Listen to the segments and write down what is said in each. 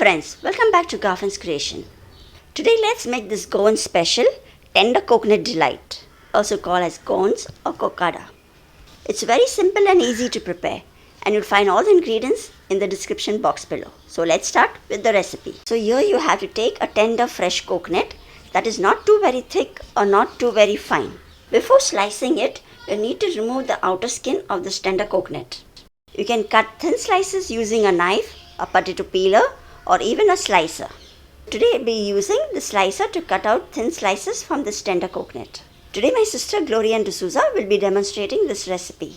friends, welcome back to Garfin's creation. Today let's make this Goan special tender coconut delight, also called as Goans or Cocada. It's very simple and easy to prepare, and you'll find all the ingredients in the description box below. So let's start with the recipe. So here you have to take a tender fresh coconut that is not too very thick or not too very fine. Before slicing it, you need to remove the outer skin of this tender coconut. You can cut thin slices using a knife, a potato peeler, or even a slicer. Today I'll be using the slicer to cut out thin slices from this tender coconut. Today my sister Gloria D'Souza will be demonstrating this recipe.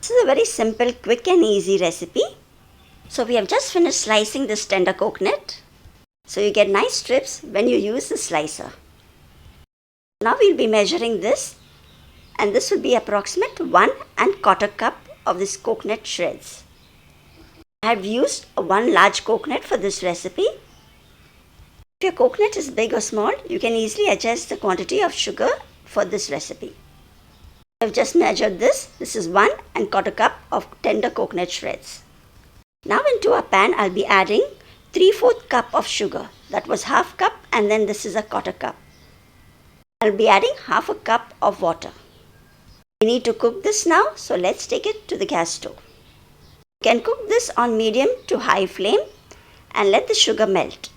This is a very simple, quick and easy recipe. So we have just finished slicing this tender coconut. So you get nice strips when you use the slicer. Now we'll be measuring this, and this will be approximate 1¼ cup of this coconut shreds. I have used one large coconut for this recipe. If your coconut is big or small, you can easily adjust the quantity of sugar for this recipe. I have just measured this. This is 1¼ cup of tender coconut shreds. Now into a pan, I'll be adding 3/4 cup of sugar. That was ½ cup, and then this is a ¼ cup. I'll be adding ½ cup of water. We need to cook this now, so let's take it to the gas stove. You can cook this on medium to high flame and let the sugar melt.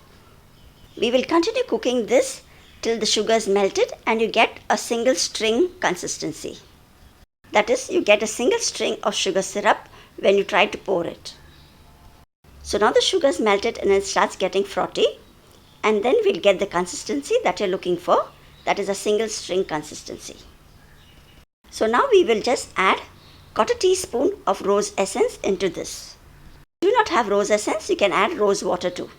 We will continue cooking this till the sugar is melted and you get a single string consistency. That is, you get a single string of sugar syrup when you try to pour it. So now the sugar is melted and it starts getting frothy, and then we'll get the consistency that you're looking for. That is a single string consistency. So now we will just add 1/4 teaspoon of rose essence into this. If you do not have rose essence, you can add rose water too.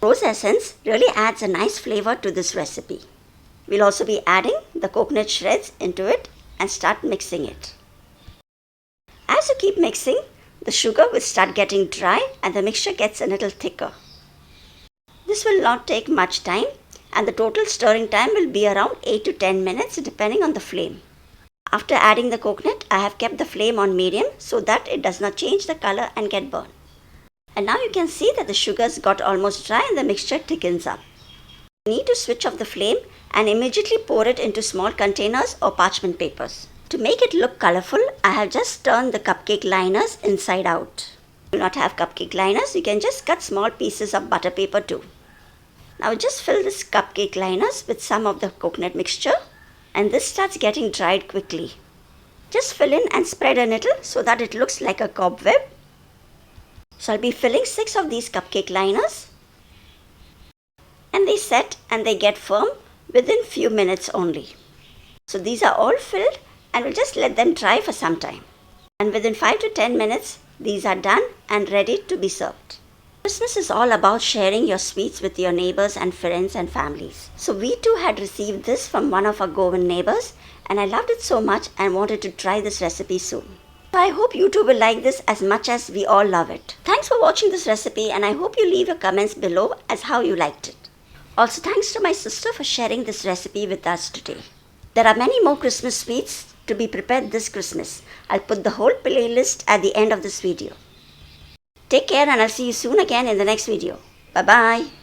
Rose essence really adds a nice flavor to this recipe. We'll also be adding the coconut shreds into it and start mixing it. As you keep mixing, the sugar will start getting dry and the mixture gets a little thicker. This will not take much time, and the total stirring time will be around 8 to 10 minutes depending on the flame. After adding the coconut, I have kept the flame on medium so that it does not change the color and get burned. And now you can see that the sugars got almost dry and the mixture thickens up. You need to switch off the flame and immediately pour it into small containers or parchment papers. To make it look colorful, I have just turned the cupcake liners inside out. If you do not have cupcake liners, you can just cut small pieces of butter paper too. Now just fill this cupcake liners with some of the coconut mixture, and this starts getting dried quickly. Just fill in and spread a little so that it looks like a cobweb. So I'll be filling 6 of these cupcake liners, and they set and they get firm within few minutes only. So these are all filled, and we'll just let them dry for some time. And within 5 to 10 minutes, these are done and ready to be served. Christmas is all about sharing your sweets with your neighbors and friends and families. So we too had received this from one of our Goan neighbors, and I loved it so much and wanted to try this recipe soon. So I hope you too will like this as much as we all love it. Thanks for watching this recipe, and I hope you leave your comments below as how you liked it. Also thanks to my sister for sharing this recipe with us today. There are many more Christmas sweets to be prepared this Christmas. I'll put the whole playlist at the end of this video. Take care, and I'll see you soon again in the next video. Bye-bye.